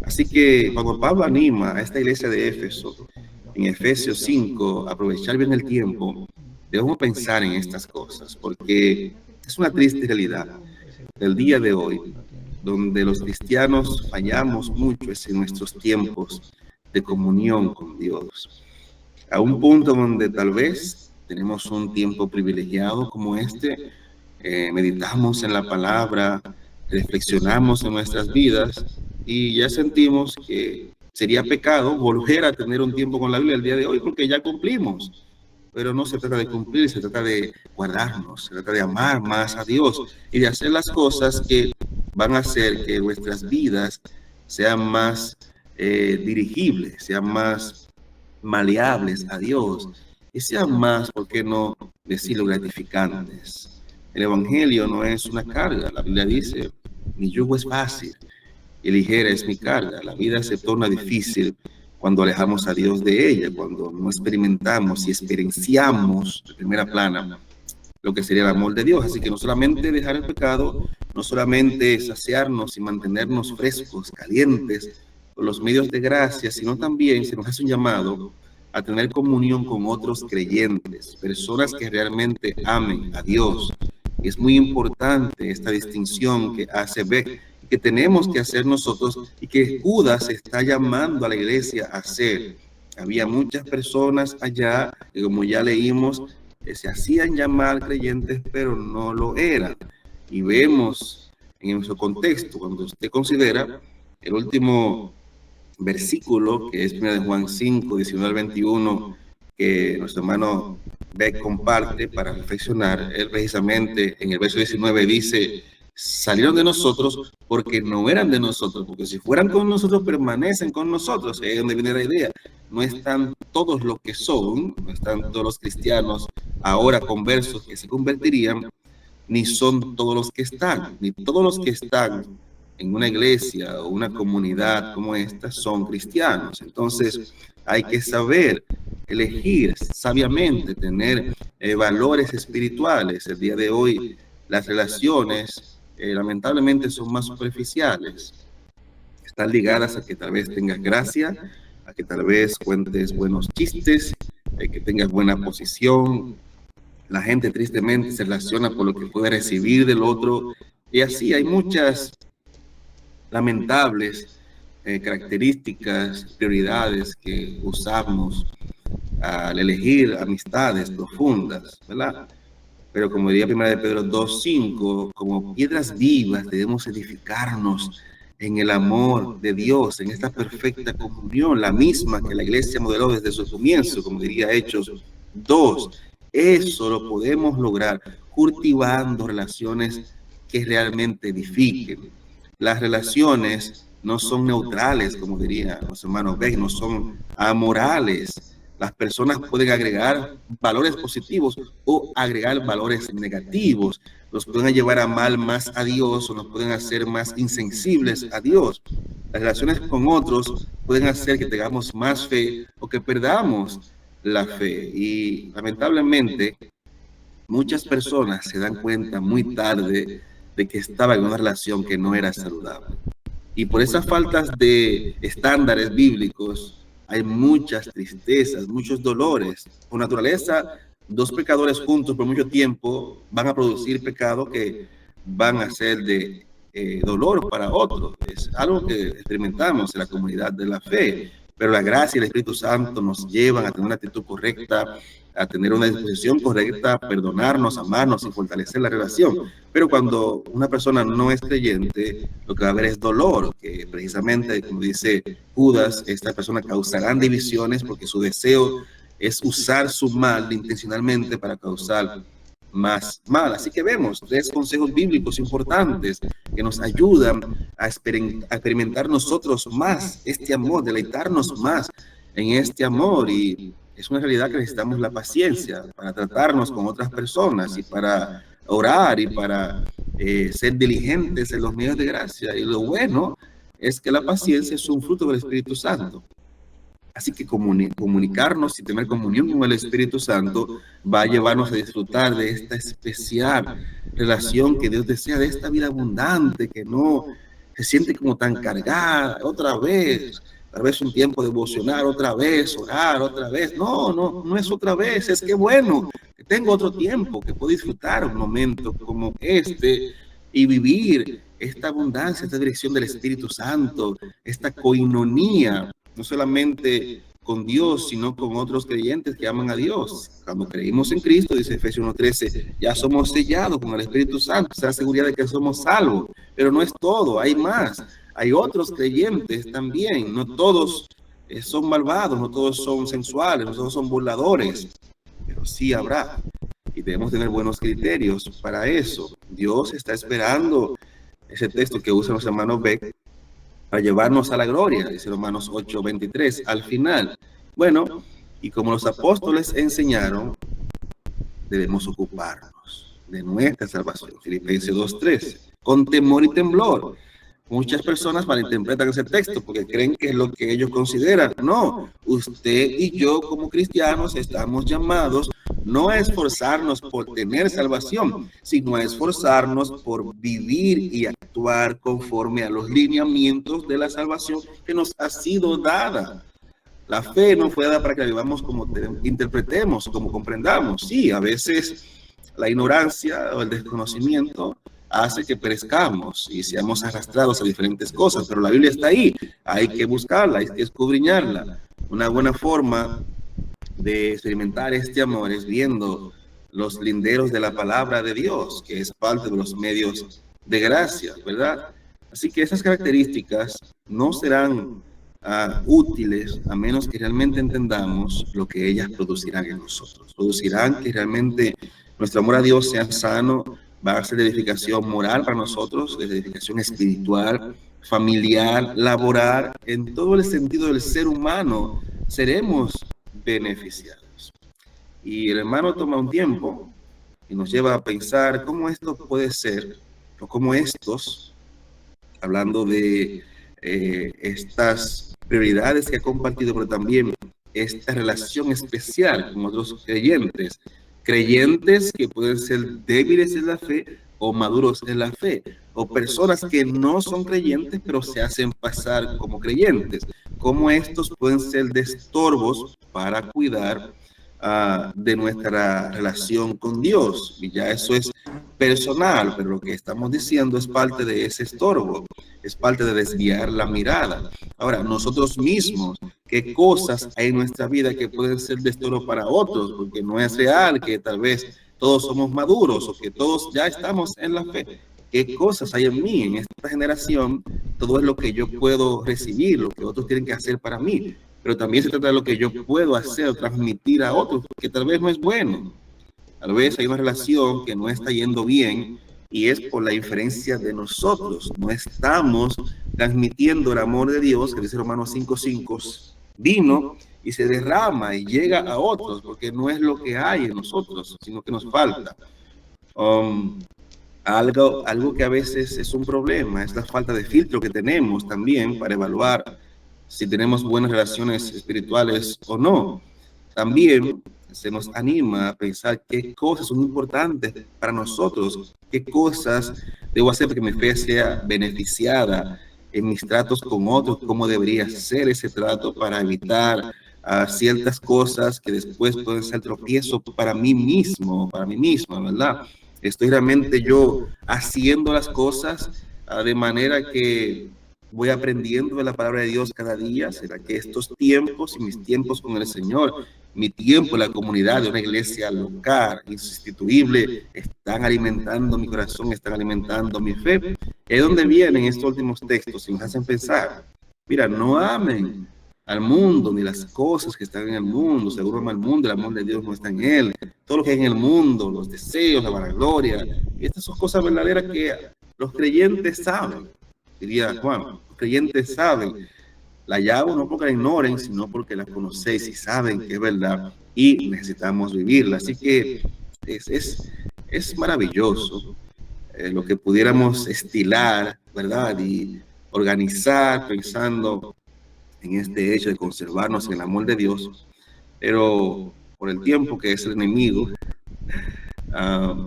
Así que cuando Pablo anima a esta iglesia de Éfeso, en Efesios 5, aprovechar bien el tiempo, debemos pensar en estas cosas, porque es una triste realidad del día de hoy, donde los cristianos fallamos mucho en nuestros tiempos de comunión con Dios. A un punto donde tal vez tenemos un tiempo privilegiado como este, meditamos en la palabra, reflexionamos en nuestras vidas y ya sentimos que sería pecado volver a tener un tiempo con la Biblia el día de hoy porque ya cumplimos. Pero no se trata de cumplir, se trata de guardarnos, se trata de amar más a Dios y de hacer las cosas que van a hacer que nuestras vidas sean más dirigibles, sean más maleables a Dios y sean más, ¿por qué no decirlo?, gratificantes. El Evangelio no es una carga. La Biblia dice, mi yugo es fácil y ligera es mi carga. La vida se torna difícil cuando alejamos a Dios de ella, cuando no experimentamos y experienciamos de primera plana lo que sería el amor de Dios. Así que no solamente dejar el pecado, no solamente saciarnos y mantenernos frescos, calientes, con los medios de gracia, sino también se nos hace un llamado a tener comunión con otros creyentes, personas que realmente amen a Dios, Y es muy importante esta distinción que hace Beck, que tenemos que hacer nosotros y que Judas está llamando a la iglesia a hacer. Había muchas personas allá que, como ya leímos, se hacían llamar creyentes, pero no lo eran. Y vemos en nuestro contexto, cuando usted considera el último versículo, que es 1 Juan 5, 19 al 21, que nuestro hermano Beck comparte para reflexionar, él precisamente en el verso 19 dice: salieron de nosotros porque no eran de nosotros, porque si fueran con nosotros permanecen con nosotros. Ahí es donde viene la idea. No están todos los que son, no están todos los cristianos ahora conversos que se convertirían, ni son todos los que están, ni todos los que están en una iglesia o una comunidad como esta son cristianos. Entonces hay que saber elegir sabiamente, tener valores espirituales. El día de hoy las relaciones lamentablemente son más superficiales. Están ligadas a que tal vez tengas gracia, a que tal vez cuentes buenos chistes, que tengas buena posición. La gente tristemente se relaciona por lo que puede recibir del otro, y así hay muchas lamentables características, prioridades que usamos al elegir amistades profundas, ¿verdad? Pero como diría 1 Pedro 2:5, como piedras vivas debemos edificarnos en el amor de Dios, en esta perfecta comunión, la misma que la iglesia modeló desde su comienzo, como diría Hechos 2. Eso lo podemos lograr cultivando relaciones que realmente edifiquen. Las relaciones no son neutrales, como diría nuestro hermano Beck, no son amorales. Las personas pueden agregar valores positivos o agregar valores negativos. Nos pueden llevar a amar más a Dios o nos pueden hacer más insensibles a Dios. Las relaciones con otros pueden hacer que tengamos más fe o que perdamos la fe. Y lamentablemente muchas personas se dan cuenta muy tarde de que estaba en una relación que no era saludable. Y por esas faltas de estándares bíblicos hay muchas tristezas, muchos dolores. Por naturaleza, dos pecadores juntos por mucho tiempo van a producir pecado que van a ser de dolor para otros. Es algo que experimentamos en la comunidad de la fe. Pero la gracia y el Espíritu Santo nos llevan a tener una actitud correcta, a tener una disposición correcta, a perdonarnos, amarnos y fortalecer la relación. Pero cuando una persona no es creyente, lo que va a haber es dolor, que precisamente, como dice Judas, esta persona causarán divisiones porque su deseo es usar su mal intencionalmente para causar más mal. Así que vemos 3 consejos bíblicos importantes que nos ayudan a experimentar nosotros más este amor, deleitarnos más en este amor. Y es una realidad que necesitamos la paciencia para tratarnos con otras personas y para orar y para ser diligentes en los medios de gracia. Y lo bueno es que la paciencia es un fruto del Espíritu Santo. Así que comunicarnos y tener comunión con el Espíritu Santo va a llevarnos a disfrutar de esta especial relación que Dios desea, de esta vida abundante que no se siente como tan cargada. Otra vez, tal vez un tiempo devocional, otra vez orar, otra vez. No es otra vez, es que bueno, que tengo otro tiempo, que puedo disfrutar un momento como este y vivir esta abundancia, esta dirección del Espíritu Santo, esta coinonía, no solamente con Dios, sino con otros creyentes que aman a Dios. Cuando creímos en Cristo, dice Efesios 1:13, ya somos sellados con el Espíritu Santo, esa seguridad de que somos salvos. Pero no es todo, hay más. Hay otros creyentes también. No todos son malvados, no todos son sensuales, no todos son burladores, pero sí habrá. Y debemos tener buenos criterios para eso. Dios está esperando ese texto que usa nuestro hermano Beck para llevarnos a la gloria, dice Romanos 8:23, al final. Bueno, y como los apóstoles enseñaron, debemos ocuparnos de nuestra salvación. Filipenses 2:13, con temor y temblor. Muchas personas malinterpretan ese texto porque creen que es lo que ellos consideran. No, usted y yo como cristianos estamos llamados no a esforzarnos por tener salvación, sino a esforzarnos por vivir y actuar conforme a los lineamientos de la salvación que nos ha sido dada. La fe no fue dada para que la vivamos como interpretemos, como comprendamos. Sí, a veces la ignorancia o el desconocimiento hace que perezcamos y seamos arrastrados a diferentes cosas, pero la Biblia está ahí, hay que buscarla, hay que escudriñarla. Una buena forma de experimentar este amor es viendo los linderos de la palabra de Dios, que es parte de los medios de gracia, ¿verdad? Así que esas características no serán útiles a menos que realmente entendamos lo que ellas producirán en nosotros. Producirán que realmente nuestro amor a Dios sea sano, va a ser de edificación moral para nosotros, de edificación espiritual, familiar, laboral, en todo el sentido del ser humano, seremos beneficiados. Y el hermano toma un tiempo y nos lleva a pensar cómo esto puede ser, o cómo estos, hablando de estas prioridades que ha compartido, pero también esta relación especial con otros creyentes, creyentes que pueden ser débiles en la fe o maduros en la fe, o personas que no son creyentes pero se hacen pasar como creyentes, cómo estos pueden ser de estorbos para cuidar de nuestra relación con Dios. Y ya eso es personal, pero lo que estamos diciendo es parte de ese estorbo, es parte de desviar la mirada. Ahora, nosotros mismos, ¿qué cosas hay en nuestra vida que pueden ser de estorbo para otros? Porque no es real que tal vez todos somos maduros o que todos ya estamos en la fe. ¿Qué cosas hay en mí, en esta generación? Todo es lo que yo puedo recibir, lo que otros tienen que hacer para mí. Pero también se trata de lo que yo puedo hacer, transmitir a otros, que tal vez no es bueno. Tal vez hay una relación que no está yendo bien y es por la inferencia de nosotros. No estamos transmitiendo el amor de Dios, que dice Romanos 5:5, vino y se derrama y llega a otros, porque no es lo que hay en nosotros, sino que nos falta. Algo que a veces es un problema, es la falta de filtro que tenemos también para evaluar si tenemos buenas relaciones espirituales o no. También se nos anima a pensar qué cosas son importantes para nosotros, qué cosas debo hacer para que mi fe sea beneficiada en mis tratos con otros, cómo debería ser ese trato para evitar ciertas cosas que después pueden ser tropiezo para mí mismo, para mí misma, ¿verdad? Estoy realmente yo haciendo las cosas de manera que voy aprendiendo de la palabra de Dios cada día. ¿Será que estos tiempos y mis tiempos con el Señor, mi tiempo en la comunidad de una iglesia local, insustituible, están alimentando mi corazón, están alimentando mi fe? Es donde vienen estos últimos textos y nos hacen pensar, mira, no amen al mundo ni las cosas que están en el mundo. Seguro ama al mundo, el amor de Dios no está en él. Todo lo que hay en el mundo, los deseos, la vanagloria, y estas son cosas verdaderas que los creyentes saben. Diría Juan, los creyentes saben, la llamo no porque la ignoren, sino porque la conocéis y saben que es verdad y necesitamos vivirla. Así que es maravilloso lo que pudiéramos estilar, ¿verdad? Y organizar pensando en este hecho de conservarnos en el amor de Dios, pero por el tiempo que es el enemigo,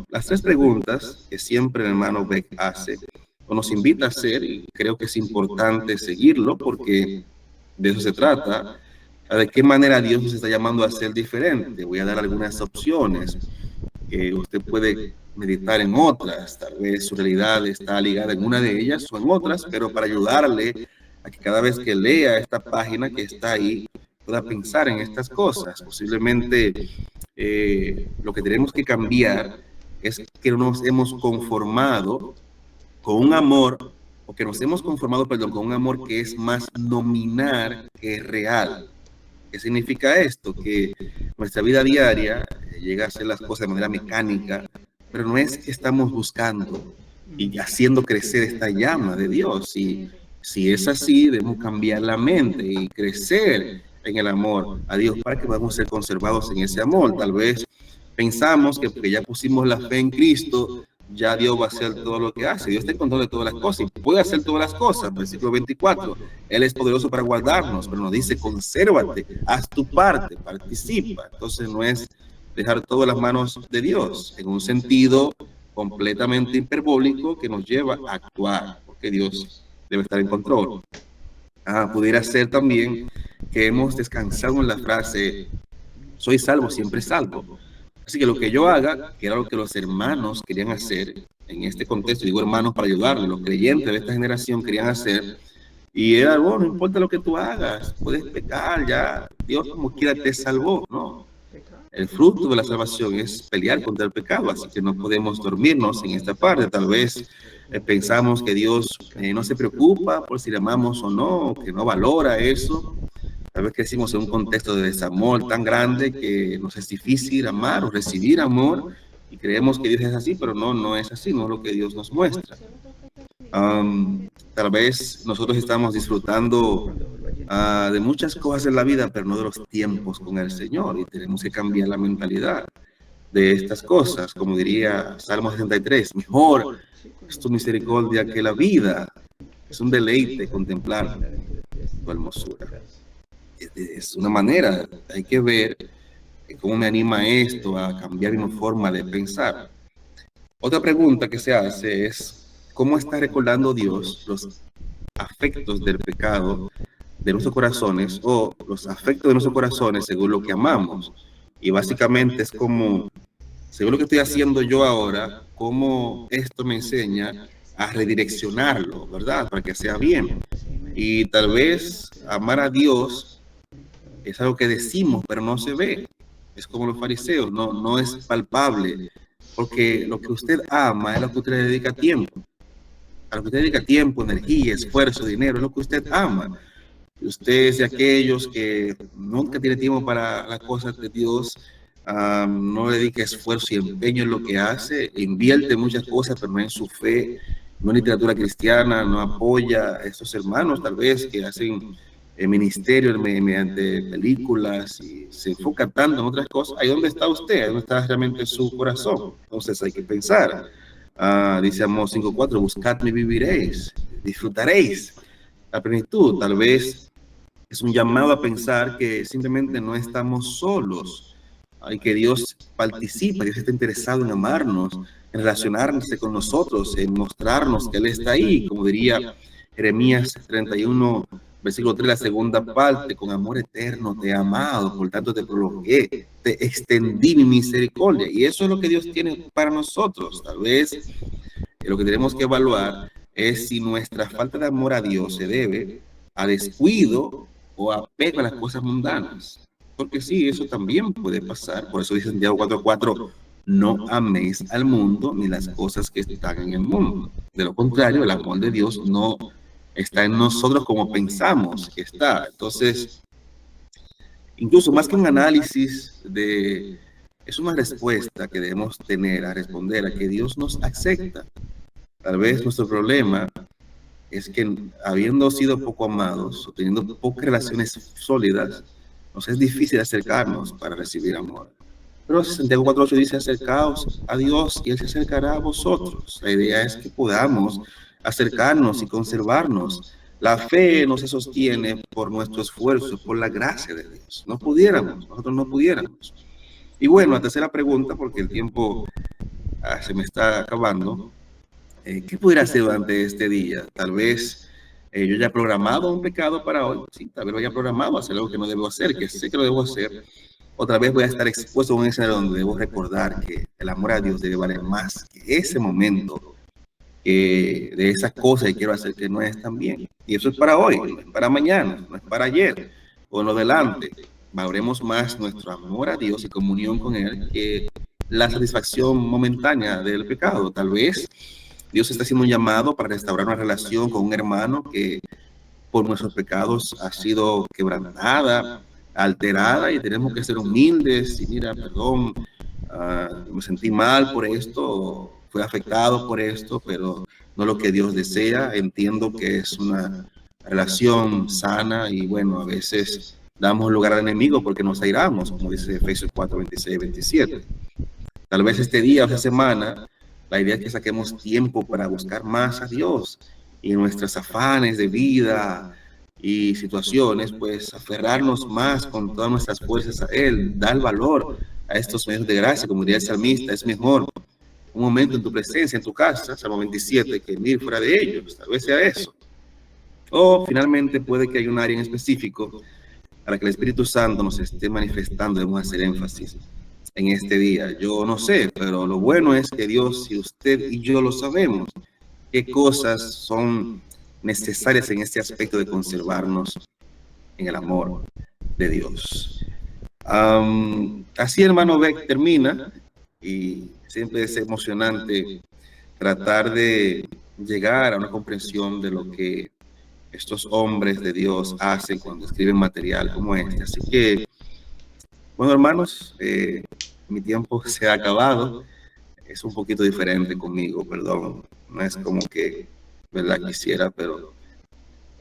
las tres preguntas que siempre el hermano Beck hace o nos invita a hacer, y creo que es importante seguirlo porque de eso se trata, de qué manera Dios nos está llamando a ser diferente. Voy a dar algunas opciones que usted puede meditar en otras, tal vez su realidad está ligada en una de ellas o en otras, pero para ayudarle a que cada vez que lea esta página que está ahí, pueda pensar en estas cosas. Posiblemente lo que tenemos que cambiar es que nos hemos conformado con un amor, o que nos hemos conformado, perdón, con un amor que es más nominal que real. ¿Qué significa esto? Que nuestra vida diaria llega a hacer las cosas de manera mecánica, pero no es que estamos buscando y haciendo crecer esta llama de Dios. Y si es así, debemos cambiar la mente y crecer en el amor a Dios para que podamos ser conservados en ese amor. Tal vez pensamos que porque ya pusimos la fe en Cristo, ya Dios va a hacer todo lo que hace. Dios está en control de todas las cosas y puede hacer todas las cosas. Versículo 24, Él es poderoso para guardarnos, pero nos dice, consérvate, haz tu parte, participa. Entonces no es dejar todo en las manos de Dios, en un sentido completamente hiperbólico que nos lleva a actuar, porque Dios debe estar en control. Pudiera ser también que hemos descansado en la frase, soy salvo, siempre salvo. Así que lo que yo haga, que era lo que los hermanos querían hacer en este contexto, digo hermanos para ayudarle, los creyentes de esta generación querían hacer, y era, bueno, no importa lo que tú hagas, puedes pecar, ya, Dios como quiera te salvó, ¿no? El fruto de la salvación es pelear contra el pecado, así que no podemos dormirnos en esta parte. Tal vez pensamos que Dios no se preocupa por si le amamos o no, que no valora eso. Tal vez crecimos en un contexto de desamor tan grande que nos es difícil amar o recibir amor y creemos que Dios es así, pero no es así, no es lo que Dios nos muestra. Tal vez nosotros estamos disfrutando de muchas cosas en la vida, pero no de los tiempos con el Señor, y tenemos que cambiar la mentalidad de estas cosas. Como diría Salmo 63, mejor es tu misericordia que la vida. Es un deleite contemplar tu hermosura. Es una manera, hay que ver cómo me anima esto a cambiar mi forma de pensar. Otra pregunta que se hace es, ¿cómo está recordando Dios los afectos del pecado de nuestros corazones o los afectos de nuestros corazones según lo que amamos? Y básicamente es como, según lo que estoy haciendo yo ahora, cómo esto me enseña a redireccionarlo, ¿verdad? Para que sea bien. Y tal vez amar a Dios es algo que decimos, pero no se ve. Es como los fariseos, no es palpable, porque lo que usted ama es lo que usted le dedica tiempo. A lo que usted dedica tiempo, energía, esfuerzo, dinero, es lo que usted ama. Usted es de aquellos que nunca tiene tiempo para las cosas de Dios, no dedica esfuerzo y empeño en lo que hace, invierte muchas cosas, pero no en su fe, no en literatura cristiana, no apoya a estos hermanos tal vez que hacen ministerio mediante películas y se enfoca tanto en otras cosas. Ahí donde está usted, ahí donde está realmente su corazón. Entonces hay que pensar. Dice Amós 5:4, buscadme y viviréis, disfrutaréis la plenitud. Tal vez es un llamado a pensar que simplemente no estamos solos, y que Dios participa, Dios está interesado en amarnos, en relacionarse con nosotros, en mostrarnos que Él está ahí, como diría Jeremías 31, versículo 3, la segunda parte, con amor eterno te he amado, por tanto te prolongué, te extendí mi misericordia. Y eso es lo que Dios tiene para nosotros. Tal vez lo que tenemos que evaluar es si nuestra falta de amor a Dios se debe a descuido o apego a las cosas mundanas. Porque sí, eso también puede pasar. Por eso dice Santiago 4:4, no améis al mundo ni las cosas que están en el mundo. De lo contrario, el amor de Dios no está en nosotros como pensamos que está. Entonces, incluso más que un análisis es una respuesta que debemos tener a responder a que Dios nos acepta. Tal vez nuestro problema es que habiendo sido poco amados o teniendo pocas relaciones sólidas, nos es difícil acercarnos para recibir amor. Pero Santiago 4:8 dice, acercaos a Dios y Él se acercará a vosotros. La idea es que podamos acercarnos y conservarnos. La fe no se sostiene por nuestro esfuerzo, por la gracia de Dios. Nosotros no pudiéramos. Y bueno, la tercera pregunta, porque el tiempo se me está acabando. ¿Qué pudiera hacer durante este día? Tal vez yo ya he programado un pecado para hoy. Sí, tal vez lo haya programado hacer algo que no debo hacer, que sé que lo debo hacer. Otra vez voy a estar expuesto a un escenario donde debo recordar que el amor a Dios debe valer más que ese momento, de esa cosa que quiero hacer que no es tan bien. Y eso es para hoy, no es para mañana, no es para ayer o en lo delante. Valoremos más nuestro amor a Dios y comunión con Él que la satisfacción momentánea del pecado. Tal vez Dios está haciendo un llamado para restaurar una relación con un hermano que por nuestros pecados ha sido quebrantada, alterada, y tenemos que ser humildes y mira, perdón, me sentí mal por esto, fui afectado por esto, pero no lo que Dios desea. Entiendo que es una relación sana y bueno, a veces damos lugar al enemigo porque nos airamos, como dice Efesios 4:26-27. Tal vez este día o esta semana, la idea es que saquemos tiempo para buscar más a Dios y en nuestros afanes de vida y situaciones, pues aferrarnos más con todas nuestras fuerzas a Él, dar valor a estos medios de gracia, como diría el salmista, es mejor un momento en tu presencia, en tu casa, Salmo 27, que ir fuera de ellos, tal vez sea eso. O finalmente puede que haya un área en específico para que el Espíritu Santo nos esté manifestando, debemos hacer énfasis. en este día. Yo no sé, pero lo bueno es que Dios y usted y yo lo sabemos. ¿Qué cosas son necesarias en este aspecto de conservarnos en el amor de Dios? Así, hermano Beck, termina, y siempre es emocionante tratar de llegar a una comprensión de lo que estos hombres de Dios hacen cuando escriben material como este. Así que, bueno, hermanos, mi tiempo se ha acabado. Es un poquito diferente conmigo, perdón. No es como que, ¿verdad? Quisiera, pero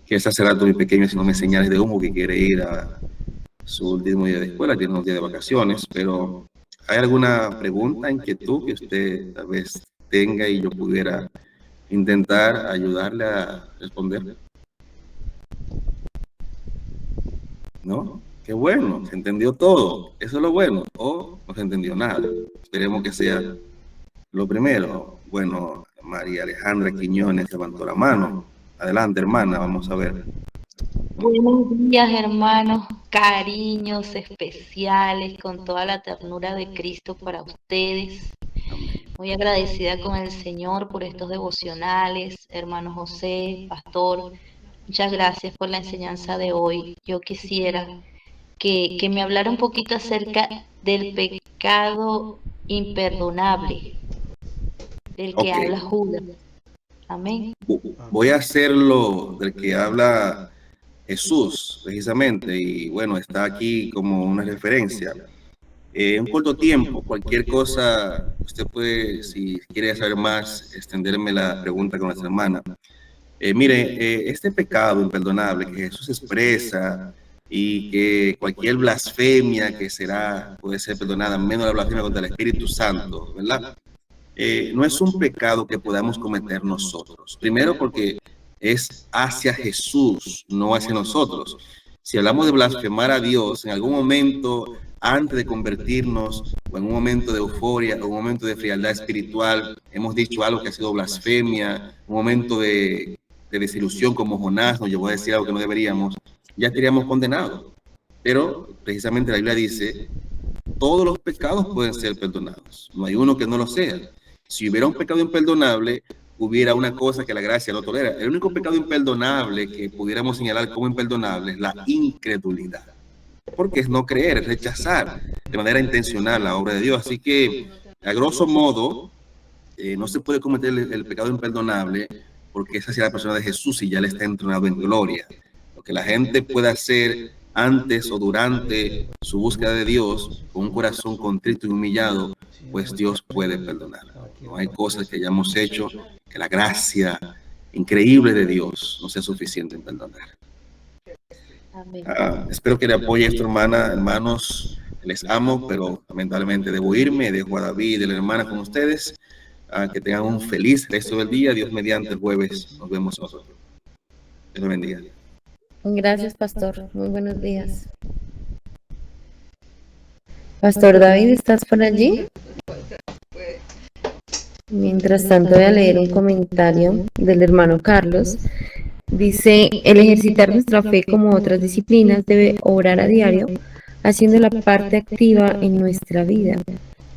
que ese será mi pequeño, si no me señales de humo que quiere ir a su último día de escuela, tiene unos días de vacaciones, pero ¿hay alguna pregunta, inquietud que usted tal vez tenga y yo pudiera intentar ayudarle a responder? ¿No? Qué bueno, se entendió todo. Eso es lo bueno. O no se entendió nada. Esperemos que sea lo primero. Bueno, María Alejandra Quiñones levantó la mano. Adelante, hermana, vamos a ver. Buenos días, hermanos, cariños especiales, con toda la ternura de Cristo para ustedes. Muy agradecida con el Señor por estos devocionales, hermano José, pastor. Muchas gracias por la enseñanza de hoy. Yo quisiera que me hablara un poquito acerca del pecado imperdonable del que Ok, habla Judas. Amén. voy a hacerlo del que habla Jesús, precisamente, y bueno, está aquí como una referencia. En un corto tiempo, cualquier cosa, usted puede, si quiere saber más, extenderme la pregunta con nuestra hermana. Mire, este pecado imperdonable que Jesús expresa y que cualquier blasfemia que será, puede ser perdonada, menos la blasfemia contra el Espíritu Santo, ¿verdad? No es un pecado que podamos cometer nosotros. Primero porque es hacia Jesús, no hacia nosotros. Si hablamos de blasfemar a Dios, en algún momento antes de convertirnos, o en un momento de euforia, o en un momento de frialdad espiritual, hemos dicho algo que ha sido blasfemia, un momento de desilusión como Jonás nos llevó a decir algo que no deberíamos, ya estaríamos condenados. Pero precisamente la Biblia dice, todos los pecados pueden ser perdonados, no hay uno que no lo sea. Si hubiera un pecado imperdonable, hubiera una cosa que la gracia no tolera. El único pecado imperdonable que pudiéramos señalar como imperdonable es la incredulidad, porque es no creer, es rechazar de manera intencional la obra de Dios. Así que, a grosso modo, no se puede cometer el pecado imperdonable, porque esa será la persona de Jesús y ya le está entronado en gloria. Lo que la gente puede hacer antes o durante su búsqueda de Dios, con un corazón contrito y humillado, pues Dios puede perdonar. No hay cosas que hayamos hecho que la gracia increíble de Dios no sea suficiente en perdonar. Espero que le apoye esto, hermana, hermanos. Les amo, pero lamentablemente debo irme. Dejo a David y a la hermana con ustedes. Que tengan un feliz resto del día. Dios mediante, el jueves nos vemos nosotros. Dios los bendiga. Gracias, pastor. Muy buenos días. Pastor David, ¿estás por allí? Mientras tanto, voy a leer un comentario del hermano Carlos. Dice, el ejercitar nuestra fe como otras disciplinas debe obrar a diario, haciendo la parte activa en nuestra vida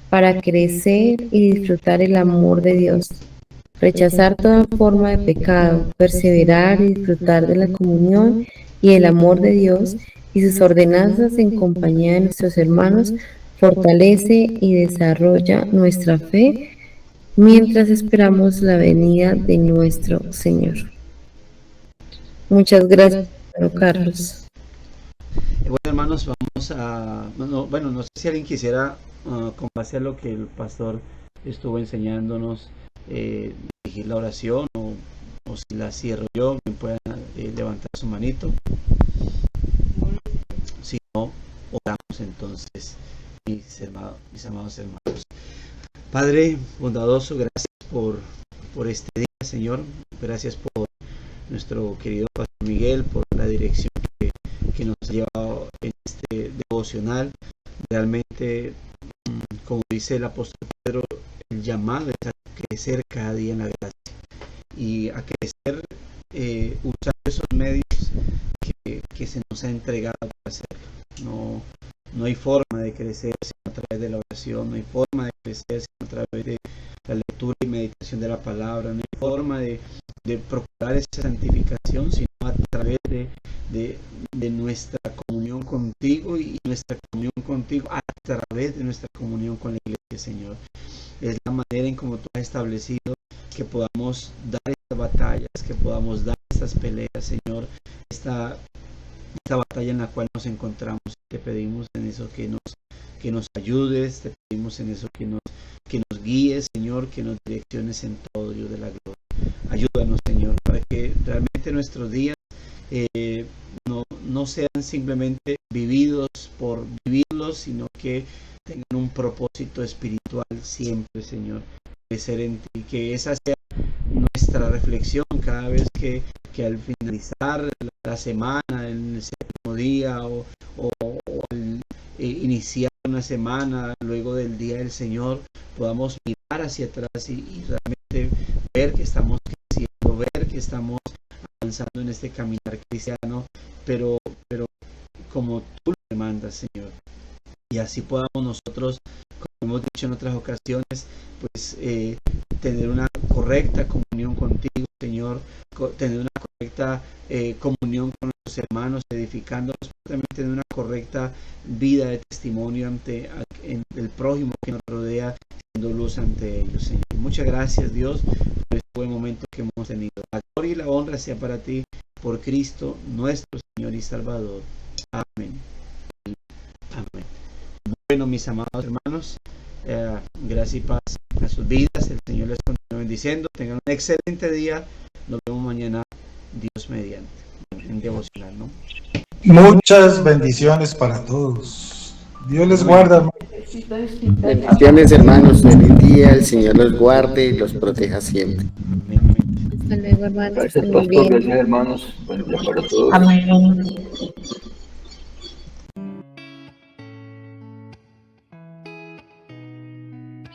para crecer y disfrutar el amor de Dios, rechazar toda forma de pecado, perseverar y disfrutar de la comunión y el amor de Dios y sus ordenanzas en compañía de nuestros hermanos, fortalece y desarrolla nuestra fe mientras esperamos la venida de nuestro Señor. Muchas gracias, Carlos. Bueno, hermanos, vamos a... no sé si alguien quisiera compartir lo que el pastor estuvo enseñándonos, dirigir la oración, o si la cierro yo, quien pueda levantar su manito. Si no, oramos entonces, mis amados hermanos. Padre bondadoso, gracias por este día, Señor. Gracias por nuestro querido Pastor Miguel, por la dirección que nos ha llevado en este devocional. Realmente, como dice el apóstol Pedro, el llamado es a crecer cada día en la gracia y a crecer usando esos medios que se nos ha entregado para hacerlo. No hay forma de crecer si no a través de la oración, no hay forma de crecer sino a través de la lectura y meditación de la palabra, no hay forma de procurar esa santificación sino a través de nuestra comunión contigo y nuestra comunión contigo a través de nuestra comunión con la iglesia, Señor. Es la manera en como tú has establecido que podamos dar estas batallas, que podamos dar estas peleas, Señor, esta batalla en la cual nos encontramos. Te pedimos en eso que nos ayudes, te pedimos en eso que nos guíes, Señor, que nos direcciones en todo, Dios de la gloria. Ayúdanos, Señor, para que realmente nuestros días no sean simplemente vividos por vivirlos, sino que tengan un propósito espiritual siempre, Señor, de ser en ti, que esa sea nuestra reflexión cada vez que al finalizar la semana, en el séptimo día o al iniciar una semana luego del día del Señor, podamos mirar hacia atrás y realmente ver que estamos creciendo, ver que estamos avanzando en este caminar cristiano, pero como tú lo demandas, Señor. Y así podamos nosotros, como hemos dicho en otras ocasiones, pues tener una correcta comunión contigo, Señor, tener una correcta comunión con nuestros hermanos, edificándonos, también tener una correcta vida de testimonio ante el prójimo que nos rodea, siendo luz ante ellos, Señor. Muchas gracias, Dios, por este buen momento que hemos tenido. La gloria y la honra sea para ti, por Cristo, nuestro Señor y Salvador. Amén. Amén. Bueno, mis amados hermanos, gracias y paz a sus vidas. El Señor les continúe bendiciendo. Tengan un excelente día. Nos vemos mañana, Dios mediante, en devocional, ¿no? Muchas bendiciones para todos. Dios les guarda. Bendiciones, hermanos. Feliz día. El Señor los guarde y los proteja siempre. Hasta luego, hermanos. Gracias, Muy pastor. bien. Gracias, hermanos. Buen día para todos. Amén.